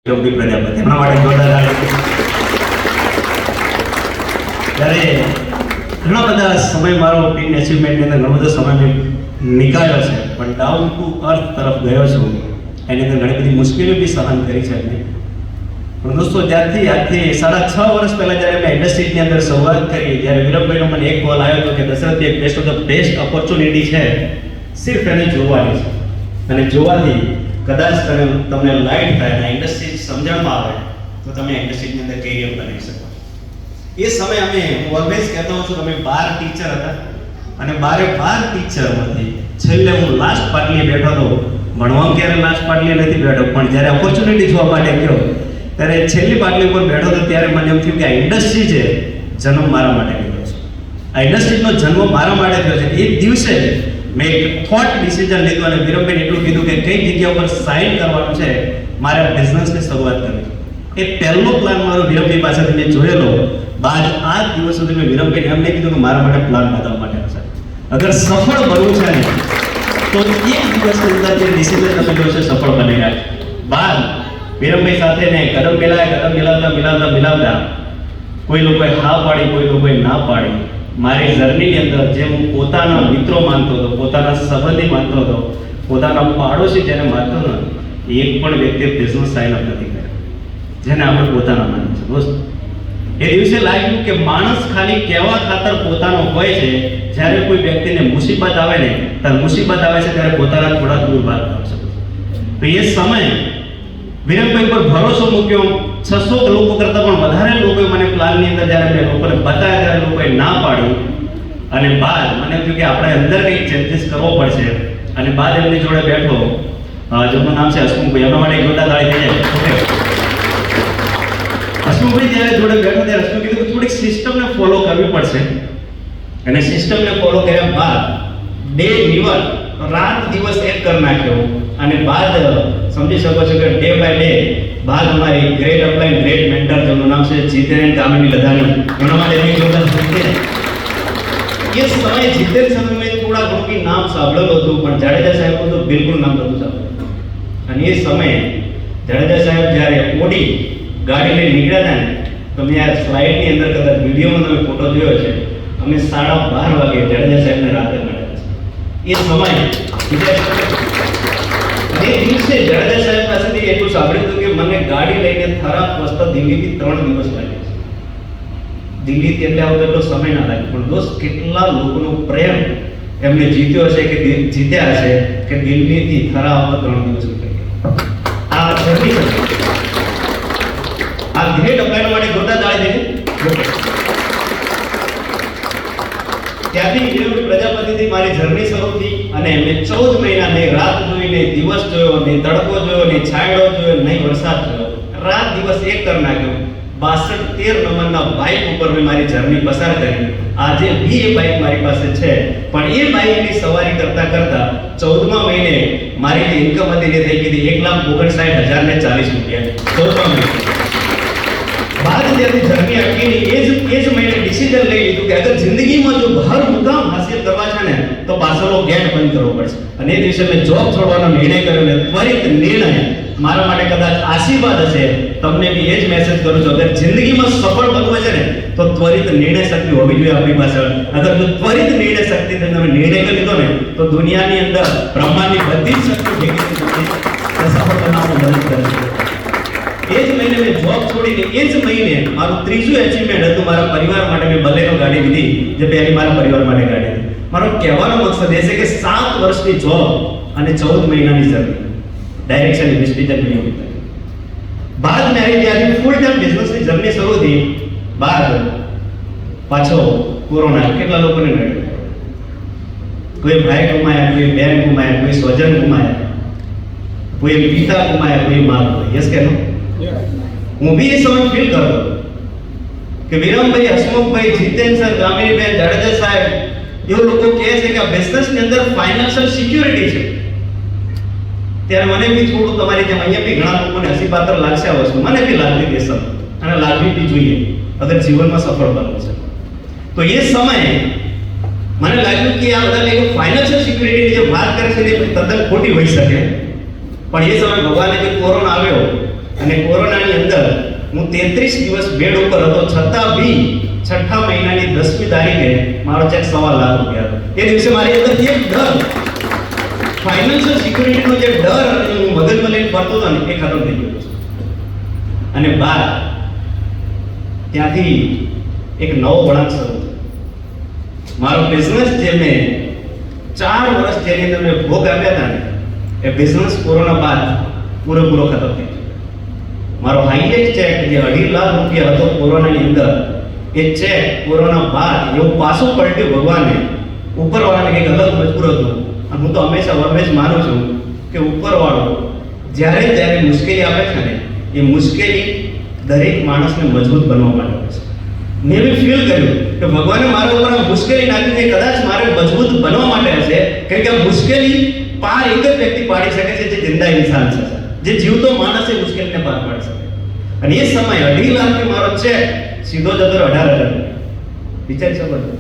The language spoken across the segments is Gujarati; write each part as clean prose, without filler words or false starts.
વિરમભાઈ પ્રજાપતિ એમના માટે જોરદાર ત્યારે ઘણા બધા સમય મારો ટીન એચિવમેન્ટની અંદર ઘણો બધો સમય મેં નીકાળ્યો છે, પણ ડાઉન ટુ અર્થ તરફ ગયો છું. એની અંદર ઘણી બધી મુશ્કેલીઓ બી સહન કરી છે મેં. પણ દોસ્તો આજથી 6.5 વર્ષ પહેલાં જ્યારે મેં ઇન્ડસ્ટ્રીની અંદર શરૂઆત કરી, જ્યારે વિરમભાઈનો મને એક કોલ આવ્યો હતો કે દશરથજી એક best of the best opportunity છે, સિર્ફ એને જોવાની છે, અને જોવાથી કદાચ તમને લાઇટ થાય અને ઇન્ડસ્ટ્રી સમજણમાં આવે તો તમે ઇન્ડસ્ટ્રીની અંદર કેરિયર બનાવી શકો. એ સમય હું ઓલવેઝ કહેતો હોઉં છું, તમે 12 ટીચર હતા અને 12 ટીચરમાંથી છેલ્લે હું લાસ્ટ પાટલીએ બેઠો હતો. ભણવામાં ક્યારે લાસ્ટ પાટલીએ નથી બેઠો, પણ જ્યારે ઓપોર્ચ્યુનિટી જોવા માટે ગયો ત્યારે છેલ્લી પાટલી ઉપર બેઠો હતો ત્યારે મને એમ થયું કે આ ઇન્ડસ્ટ્રી છે, જન્મ મારા માટે લીધો છે. આ ઇન્ડસ્ટ્રીનો જન્મ મારા માટે થયો છે. એ દિવસે મેં એક થોટ ડિસિઝન લીધું અને વિરમભાઈને એટલું કીધું કે કઈ જગ્યા ઉપર સાઇન કરવાનું છે, મારે બિઝનેસની શરૂઆત કરવી. એ પહેલો પ્લાન મારો વિરમભાઈ પાસેથી મેં જોયેલો. બાદ આ દિવસ સુધી મેં વિરમભાઈને એમ નહીં કીધું કે મારા માટે પ્લાન બતાવવા માટે છે. અગર સફળ બનવું છે ને તો એક દિવસની અંદર જે ડિસિઝન તમે લો છો સફળ બની રહ્યા છે. બાદ વિરમભાઈ સાથે ને કદમ મિલાવતા કોઈ લોકોએ હા પાડી, કોઈ લોકોએ ના પાડી. મારી જર્નીની અંદર જે હું પોતાના મિત્રો માનતો હતો, પોતાના સંબંધી માનતો હતો, પોતાના પાડોશી જેને માનતો હતો, એક પણ વ્યક્તિએ બિઝનેસ સાઇન અપ નથી કર્યો જેને આપણે પોતાના માનીએ છીએ. દોસ્ત, એ દિવસે લાગ્યું કે માણસ ખાલી કહેવા ખાતર પોતાનો હોય છે. જ્યારે કોઈ વ્યક્તિને મુસીબત આવે ને, ત્યારે મુસીબત આવે છે ત્યારે પોતાના થોડા દૂર વાત કરશે. તો એ સમય વિરમભાઈ પર ભરોસો મૂક્યો. 600 લોકો કરતાં પણ વધારે લોકોએ મને પ્લાનની અંદર જ્યારે મેં લોકોને બતાવ્યા ત્યારે લોકોએ ના પાડી. અને બાદ મને થયું કે આપણે અંદર કંઈક ચેન્જીસ કરવો પડશે. અને બાદ એમની જોડે બેઠો, જેમનું નામ છે હસમુખભાઈ, એમના માટે જોરદાર તાળી થઈ જાય. ઓકે, હસમુખભાઈ જ્યારે જોડે બેઠો ત્યારે હસમુખ કીધું કે થોડીક સિસ્ટમને ફોલો કરવી પડશે. અને સિસ્ટમને ફોલો કર્યા બાદ ડે નિવર રાત દિવસ એક કરી નાખ્યો. અને બાદ સમજી શકો છો કે ડે બાય ડે બાદ અમારી ગ્રેટ અપલાઈન ગ્રેટ મેન્ટર જેમનું નામ છે જીતેન કામિની લધાણી, એમના માટે એમની જોરદાર જીતેન. એ સમયે જીતેન સાહેબ મેં થોડા ઘણું નામ સાંભળેલું હતું, પણ જાડેજા સાહેબનું તો બિલકુલ નામ નહોતું સાંભળ્યું. અને એ સમયે જાડેજા સાહેબ જ્યારે ઓડી ગાડી લઈને નીકળ્યા હતા ને, તો મેં આ સ્લાઇડની અંદર કદાચ વિડીયોમાં તમે ફોટો જોયો છે, અમે 12:30 વાગે જાડેજા સાહેબને રાતે મળ્યા છે. એ સમયે એ દિવસે જાડેજા સાહેબ પાસેથી એટલું સાંભળ્યું હતું કે મને ગાડી લઈને થરા પહોંચતા દિલ્હીથી 3 દિવસ લાગ્યા છે. દિલ્હીથી એટલે આવતો એટલો સમય ના લાગ્યો, પણ દોસ્ત કેટલા લોકોનો પ્રેમ એમને જીત્યો હશે કે જીત્યા હશે કે દિલ્હીથી થરા આવતા 3 દિવસ નીકળી ગયા. આ જર્ની આ ગ્રેટ અપલાઈન માટે જોરદાર તાળી દે. ત્યાંથી વિરમભાઈ પ્રજાપતિથી મારી જર્ની શરૂ થઈ. અને મેં 14 મહિના નહીં રાત જોઈ, નહીં દિવસ જોયો, નહીં તડકો જોયો, નહીં છાંયડો જોયો, નહીં વરસાદ જોયો. રાત દિવસ એક કરી નાખ્યો. 62 નંબરના બાઇક ઉપર મેં મારી જર્ની પસાર કરી. આજે બી એ બાઇક મારી પાસે છે, પણ એ બાઇકની સવારી કરતા 14મા મહિને મારી જે ઇન્કમ હતી તે થઈ ગઈ 1,59,040 રૂપિયા 14મા મહિને. બાદ ત્યાંથી જર્ની અટકીને એ જ મહિને ડિસિઝન લઈ લીધું કે અગર જિંદગીમાં જો બહાર મુકામ હાસિલ કરવા છે ને તો પાછળનો ગેટ બંધ કરવો પડશે. અને એ દિવસે મેં જોબ છોડવાનો નિર્ણય કર્યો. ને ત્વરિત નિર્ણય મારા માટે કદાચ આશીર્વાદ હશે. તમને બી એ જ મેસેજ કરું છું, અગર જિંદગીમાં સફળ બનવું છે ને તો ત્વરિત નિર્ણય શક્તિ હોવી જોઈએ આપણી પાસે. અગર જો ત્વરિત નિર્ણય શક્તિથી તમે નિર્ણય કરી લીધો ને તો દુનિયાની અંદર બ્રહ્માંડની બધી જ શક્તિ ભેગી સફળ બનાવવામાં મદદ કરે છે. એ જ મહિને મેં જોબ છોડીને એ જ મહિને મારું ત્રીજું એચિવમેન્ટ હતું. મારા પરિવાર માટે મેં બલેનો ગાડી લીધી, જે પહેલી મારા પરિવાર માટે ગાડી હતી. મારો કહેવાનો મકસદ એ છે કે 7 વર્ષની જોબ અને 14 મહિનાની જર્ની ડાયરેક્શન ઇન્વેસ્ટિગેશન મેળવી. બાદ મેરી ત્યાંથી ફૂલ ટાઈમ બિઝનેસની જર્ની શરૂ થઈ. બાદ પાછો કોરોના કેટલા લોકોને નડ્યો. કોઈ ભાઈ ગુમાયા, કોઈ બહેન ગુમાયા, કોઈ સ્વજન ગુમાયા, કોઈ પિતા ગુમાયા, કોઈ મા ગુમાયા. યસ કે નો? હું બી એ સમય ફીલ કરતો કે વિરમભાઈ, હસમુખભાઈ, જીતેન સર, કામિનીબેન, જાડેજા સાહેબ એવું લોકો કહે છે કે આ બિઝનેસની અંદર ફાઇનાન્શિયલ સિક્યોરિટી છે. ત્યારે મને બી થોડું તમારી જેમ અહીંયા બી ઘણા લોકોને હસીપાત્ર લાગશે આ વસ્તુ. મને બી લાગતી તે સમય, અને લાગવી બી જોઈએ અગર જીવનમાં સફળ બનવું છે. તો એ સમયે મને લાગ્યું કે આ બધા લોકો ફાઇનાન્શિયલ સિક્યોરિટીની જે વાત કરે છે એ તદ્દન ખોટી હોઈ શકે. પણ એ સમયે ભગવાને જે કોરોના આવ્યો અને કોરોના હું 33 દિવસ બેડ ઉપર હતો, છતાં બી 6ઠા મહિનાની 10મી તારીખે મારો ચેક 1.25 લાખ રૂપિયા હતો. એ દિવસે મારી અંદર જે ડર, ફાઇનાન્શિયલ સિક્યુરિટીનો જે ડર હું મગજમાં લઈને ફરતો હતો ને, એ ખતમ થઈ ગયો છે. અને બાદ ત્યાંથી એક નવો વળાંક શરૂ થયો. મારો બિઝનેસ જે મેં 4 વર્ષ જેની અંદર મેં ભોગ આપ્યા હતા ને, એ બિઝનેસ કોરોના બાદ પૂરેપૂરો ખતમ થઈ ગયો. મારો હાઈએસ્ટ ચેક જે 2.5 લાખ રૂપિયા હતો કોરોનાની અંદર, એ ચેક કોરોના બાદ એવું પાછું પલટ્યું ભગવાને. ઉપરવાળાને કંઈક અલગ મજબૂર હતું. અને હું તો હંમેશા ઓલવેઝ માનું છું કે ઉપરવાળો જ્યારે મુશ્કેલી આપે છે ને, એ મુશ્કેલી દરેક માણસને મજબૂત બનવા માટે હોય છે. મેં બી ફીલ કર્યું કે ભગવાને મારા ઉપર આ મુશ્કેલી નાખીને કદાચ મારે મજબૂત બનવા માટે હશે, કારણ કે આ મુશ્કેલી પાર એક જ વ્યક્તિ પાડી શકે છે, જે જિંદા ઇન્સાન છે, જે જીવતો માણસ એ મુશ્કેલીને પાર પાડી શકે. અને એ સમય 2.5 લાખથી મારો ચેક સીધો જતો 18,000. વિચારી શકો છો?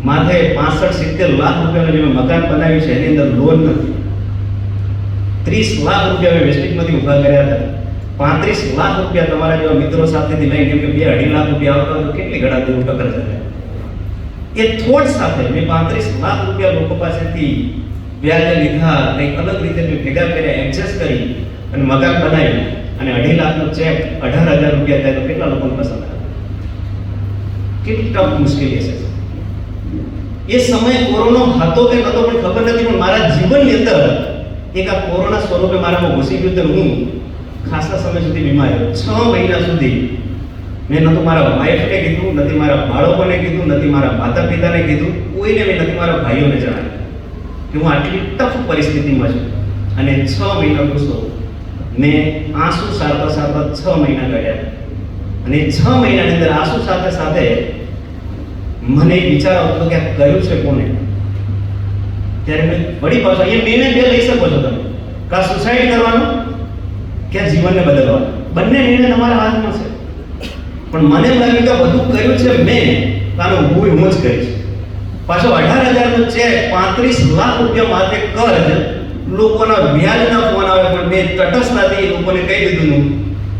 માથે 65-70 લાખ રૂપિયાનું જે મકાન બનાવ્યું છે, એની અંદર લોન નથી. 30 લાખ રૂપિયા મેં વેસ્ટિંગમાંથી ઉભા કર્યા હતા. 35 લાખ રૂપિયા તમારા જેવા મિત્રો સાથેથી લઈને, કેમ કે 2-2.5 લાખ રૂપિયા આવતા તો કેટલી ઘણા દેવું ટકર જશે. એ થોડ સાથે મેં 35 લાખ રૂપિયા લોકો પાસેથી વ્યાજે લીધા, કંઈક અલગ રીતે મેં ભેગા કર્યા, એડજસ્ટ કરી અને મકાન બનાવ્યું. અને 2.5 લાખનો ચેક 18,000 રૂપિયા થાય તો કેટલા લોકોને પસંદ આવે? કેટલી ટફ મુશ્કેલી હશે. એ સમય કોરોનો હતો કે નહોતો પણ ખબર નથી, પણ મારા જીવનની અંદર એક આ કોરોના સ્વરૂપે મારામાં ઘૂસી ગયું. તો હું ખાસા સમય સુધી બીમાર હતો. 6 મહિના સુધી મેં નહોતું મારા વાઈફને કીધું, નથી મારા બાળકોને કીધું, નથી મારા માતા પિતાને કીધું, કોઈને મેં નથી મારા ભાઈઓને જણાવ્યું કે હું આટલી ટફ પરિસ્થિતિમાં છું. અને 6 મહિના ગુસ્સો મેં આંસુ સારતા 6 મહિના કાઢ્યા. અને 6 મહિનાની અંદર આંસુ સાથે મને વિચાર આવતો કે આ કર્યું છે કોને. ત્યારે મેં વળી પાછો અહીંયા બે લઈ શકો છો તમે, કાં સુસાઇડ કરવાનું કે જીવનને બદલવાનું. બંને નિર્ણય તમારા હાથમાં છે. પણ મને એમ લાગ્યું કે બધું કર્યું છે મેં, તાનો હું જ કરીશ. પાછો 18,000નો ચેક, 35 લાખ રૂપિયા માથે કર્જ, લોકોના વ્યાજના ફોન આવે, પણ મેં તટસ્થતાથી લોકોને કહી દીધું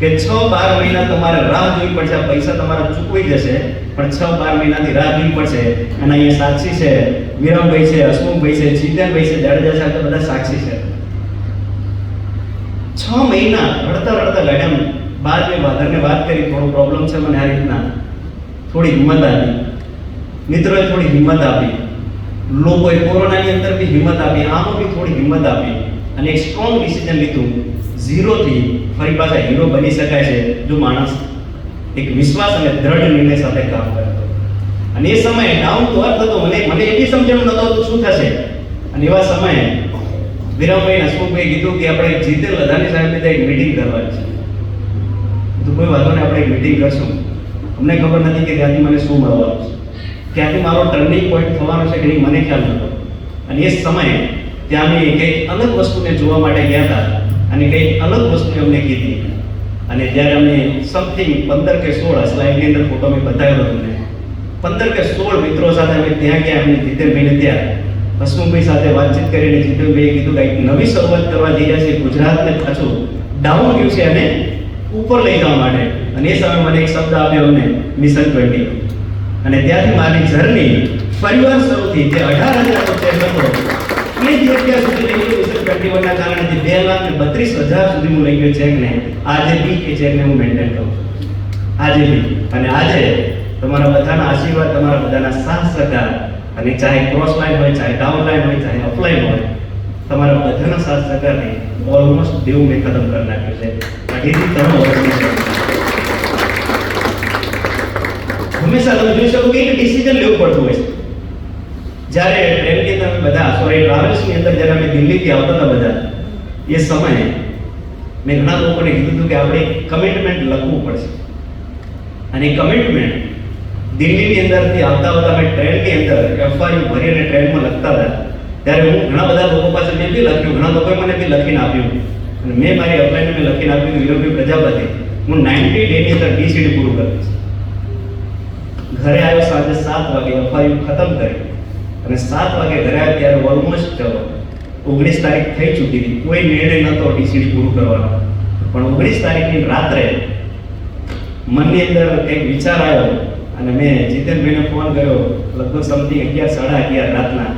કે 6-12 મહિના તમારે રાહ જોવી પડશે. આ પૈસા તમારા ચૂકવાઈ જશે, પણ 6-12 મહિનાથી રાહ જોવી પડશે. અને અહીંયા સાક્ષી છે, વિરમભાઈ છે, હસમુખભાઈ છે, ચિંતનભાઈ છે, જાડેજા સાહેબ, બધા સાક્ષી છે. 6 મહિના રડતા ગાડ્યા. બાદ મેં વાધરને વાત કરી, થોડો પ્રોબ્લેમ છે મને આ રીતના. થોડી હિંમત આપી, મિત્રોએ થોડી હિંમત આપી, લોકોએ કોરોનાની અંદર બી હિંમત આપી, આમાં બી થોડી હિંમત આપી અને એક સ્ટ્રોંગ ડિસિઝન લીધું. 0થી ફરી પાછા હીરો બની શકાય છે જો માણસ એક વિશ્વાસ અને દ્રઢ નિર્ણય સાથે કામ કરે તો. અને એ સમયે ડાઉન ટુ અર્થ હતો. મને એટલી સમજણ નહોતું શું થશે. અને એવા સમયે વિરમભાઈ, હસમુખભાઈ કીધું કે આપણે જીતેલ અદાની સાહેબને ત્યાં એક મીટિંગ કરવાની છે. તો કોઈ વાંધો નહીં, આપણે એક મીટિંગ કરશું. અમને ખબર નથી કે ત્યાંથી મને શું મળવાનું છે, ત્યાંથી મારો ટર્નિંગ પોઈન્ટ થવાનો છે કે નહીં, મને ખ્યાલ નહોતો. અને એ સમયે ત્યાં અમે કંઈક અલગ વસ્તુને જોવા માટે ગયા હતા અને કંઈક અલગ વસ્તુને અમને કીધી. અને જ્યારે અમે સમથિંગ 15 કે 16 સ્લાઇડની અંદર ફોટો મેં બતાવ્યો તમને, 15 કે 16 મિત્રો સાથે અમે ત્યાં ગયા. અમને જીતેનભાઈને ત્યાં હસમુખભાઈ સાથે વાતચીત કરીને જીતેનભાઈએ કીધું કંઈક નવી શરૂઆત કરવા જઈ રહ્યા છે, ગુજરાતને પાછું ડાઉન ગયું છે અને ઉપર લઈ જવા માટે. અને એ સમયે મને એક શબ્દ આપ્યો અમને, મિશન 20. અને ત્યાંથી મારી જર્ની ફરીવાર શરૂ થઈ. જે 18,000નો ચેક હતો એ જ અત્યાર સુધી લઈ ગયો. મિશન 21ના કારણે જે 2,32,000 સુધી હું લઈ ગયો ચેકને. આજે બી એ ચેકને હું મેન્ટેન કરું છું, આજે બી. અને આજે તમારા બધાના આશીર્વાદ, તમારા બધાના સાથ સહકાર, અને ચાહે ક્રોસ લાઈન હોય, ચાહે ડાઉન લાઈન હોય, ચાહે અપલાઈન હોય, તમારા બધાના સાથ સહકારને ઓલમોસ્ટ દેવું મેં ખતમ કરી નાખ્યું છે. 2.5-3 વર્ષની હંમેશા તમે જોઈ શકો કે એક ડિસિઝન લેવું પડતું હોય છે. જ્યારે ટ્રેનની અંદર બધા ટ્રાવેલ્સની અંદર જ્યારે અમે દિલ્હીથી આવતા હતા બધા, એ સમયે મેં ઘણા લોકોને કીધું હતું કે આપણે કમિટમેન્ટ લખવું પડશે. અને કમિટમેન્ટ દિલ્હીની અંદરથી આવતા અમે ટ્રેનની અંદર એફઆઈયુ ભરીને ટ્રેનમાં લખતા હતા. ત્યારે હું ઘણા બધા લોકો પાસે મેં બી લખ્યું, ઘણા લોકોએ મને બી લખીને આપ્યું. અને મેં મારી અપ્લાયને મેં લખીને આપ્યું, વિરોધી પ્રજાપતિ હું 90 ડેની અંદર ડીસીડી પૂરું કરીશ. ઘરે આવ્યો સાંજે 7 વાગે, એફઆઈયુ ખતમ કરી અને 7 વાગે ઘરે આવ્યો ત્યારે ઓલમોસ્ટ 19 તારીખ થઈ ચૂકી હતી. કોઈ નિર્ણય નહોતો ડીસીડી પૂરું કરવાનો. પણ 19 તારીખની રાત્રે મનની અંદર કંઈક વિચાર આવ્યો અને મેં જીતેનભાઈને ફોન કર્યો, લગભગ સમથિંગ 11, 11:30 રાતના.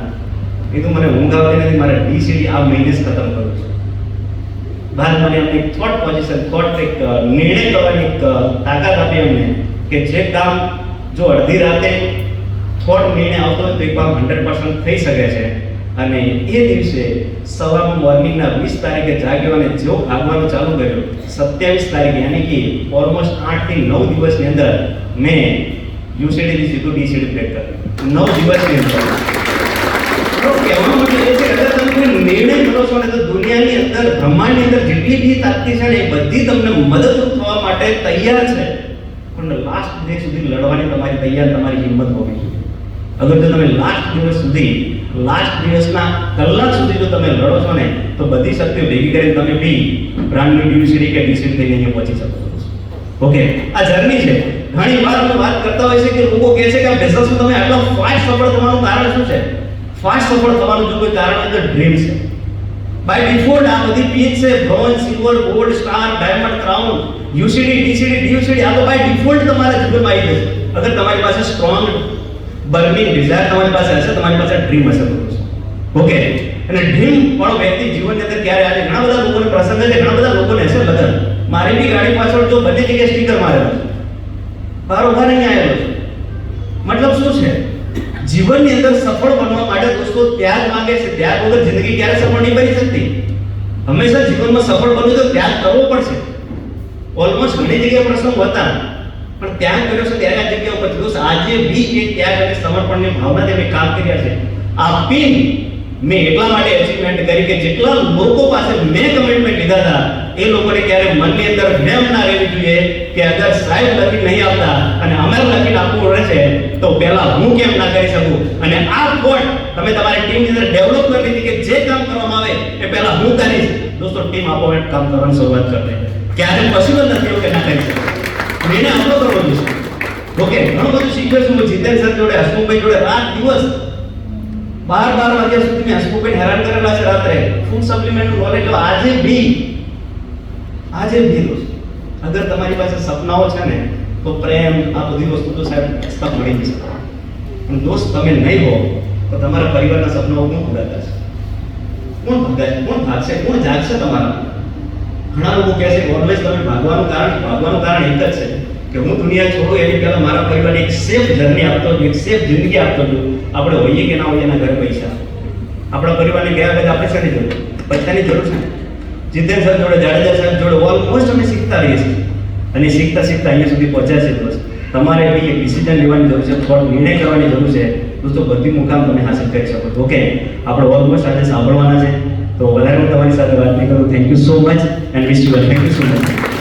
કીધું મને ઊંઘ આવતી નથી, મારે ડીસીડી આ મહિને જ ખતમ કરવું છે. બહાર મને એમને એક થોટ પોઝિશન, એક નિર્ણય કરવાની એક તાકાત આપી એમને કે જે કામ જો અડધી રાતે થોટ નિર્ણય આવતો હોય તો એક કામ 100% થઈ શકે છે. અને એ દિવસે સવારમાં મોર્નિંગના 20 તારીખે જાગ્યો અને જો ભાગવાનું ચાલુ કર્યું, 27 તારીખે યાની કે ઓલમોસ્ટ 8 થી 9 દિવસની અંદર મેં યુસીડીથી સીધું ડીસીડી બ્રેક કર્યું. 9 દિવસની અંદર. તો કહેવાનો મતલબ એ છે કે અગર તમે કોઈ નિર્ણય કરો છો ને તો દુનિયાની અંદર, બ્રહ્માંડની અંદર જેટલી બી તાકતી છે ને એ બધી તમને મદદરૂપ થવા માટે તૈયાર છે. પણ લાસ્ટ ડે સુધી લડવાની તમારી હિંમત હોવી જોઈએ. અગર જો તમે લાસ્ટ દિવસ સુધી, લાસ્ટ દિવસના કલાક સુધી જો તમે લડો છો ને તો બધી શક્તિઓ ભેગી કરીને તમે બી બ્રાન્ડની યુસીડી કે ડીસીડી થઈને અહીંયા પહોંચી શકો છો. ઓકે, આ જર્ની છે. ઘણી વાર અમે વાત કરતા હોય છે કે લોકો કહે છે કે આ બિઝનેસમાં તમે આટલા ફાસ્ટ સફળ થવાનું કારણ શું છે? ફાસ્ટ સફળ થવાનું જો કોઈ કારણ હોય તો ડ્રીમ છે. બાય ડિફોલ્ટ આ બધી પીચ છે, bronze, silver, gold, star, diamond, crown, UCD, DCD, DUCD, આ તો બાય ડિફોલ્ટ તમારા જીવનમાં આવી જશે. અગર તમારી પાસે સ્ટ્રોંગ બર્નિંગ ડિઝાયર તમારી પાસે હશે, તમારી પાસે ડ્રીમ હશે. ઓકે, અને ડ્રીમ વાળો વ્યક્તિ જીવનની અંદર ક્યારે આવે? ઘણા બધા લોકોને પ્રસંગ છે, ઘણા બધા લોકોને હશે લગન. મારી બી ગાડી પાછળ જો બંને જગ્યાએ સ્ટીકર મારેલો છે, બરોબર નહીં આવેલો છે. મતલબ શું છે? જીવનની અંદર સફળ બનવા માટે દોસ્તો ત્યાગ માંગે છે. ત્યાગ વગર જિંદગી ક્યારે સફળ નહીં બની શકતી. હંમેશા જીવનમાં સફળ બનવું તો ત્યાગ કરવો પડશે. ઓલમોસ્ટ ઘણી જગ્યાએ પ્રસંગ હતા પણ ત્યાગ કર્યો છે ત્યારે આ જગ્યા ઉપર દોસ્ત આજે બી એ ત્યાગ અને સમર્પણની ભાવનાથી મેં કામ કર્યા છે. આ પિન મેં એટલા માટે અચીવમેન્ટ કરી કે જેટલા લોકો પાસે મેં કમિટમેન્ટ લીધા હતા એ લોકોને ક્યારે મનની અંદર ભેમ ના રહેવી જોઈએ કે અગર સાહેબ લખી નહીં આવતા અને અમે લખીને આપવું રહેશે તો પહેલા હું કેમ ના કરી શકું. અને આ થોટ તમે તમારી ટીમની અંદર ડેવલપ કરી લીધી કે જે કામ કરવામાં આવે એ પહેલા હું કરીશ. દોસ્તો ટીમ આપોમેન્ટ કામ કરવાની શરૂઆત કરી દે. ક્યારે પોસિબલ નથી એવું કે ના કરી શકે. એને આપણો કરવો જોઈએ. ઓકે, ઘણું બધું શીખ્યો છું જીતેન સર જોડે, હસમુખભાઈ જોડે. રાત દિવસ 12 વાગ્યા સુધી મેં હસમુખભાઈને હેરાન કરેલા છે રાત્રે. ફૂડ સપ્લિમેન્ટનું નોલેજ આજે બી દોસ્ત અગર તમારી પાસે સપનાઓ છે ને તો પ્રેમ, આ બધી વસ્તુ તો સાહેબ સ્તપ મળી જશે. પણ દોસ્ત તમે નહીં હો તો તમારા પરિવારના સપનાઓ કોણ પૂરા કરશે? કોણ ભાગશે? કોણ જાગશે તમારા? ઘણા લોકો કહે છે ઓલવેઝ તમે ભાગવાનું કારણ એક જ છે કે હું દુનિયા છોડું એની પહેલા મારા પરિવારને એક સેફ જર્ની આપતો છું, એક સેફ જિંદગી આપતો છું. આપણે હોઈએ કે ના હોઈએ એના ઘરે પૈસા, આપણા પરિવારને ગયા પછી આપણે શાની જરૂર? પૈસાની જરૂર છે. જીતેન સર જોડે, જાડેજા સાહેબ જોડે ઓલમોસ્ટ અમે શીખતા રહીએ છીએ અને શીખતા અહીંયા સુધી પહોંચ્યા છે. દોસ્ત તમારે બી એક ડિસિઝન લેવાની જરૂર છે, થોડો નિર્ણય કરવાની જરૂર છે. દોસ્તો બધી મુકામ તમે હાંસલ કરી શકો છો. ઓકે, આપણે ઓલમોસ્ટ આજે સાંભળવાના છે તો વધારે હું તમારી સાથે વાત નહીં કરું. Thank you so much and wish you well. Thank you so much.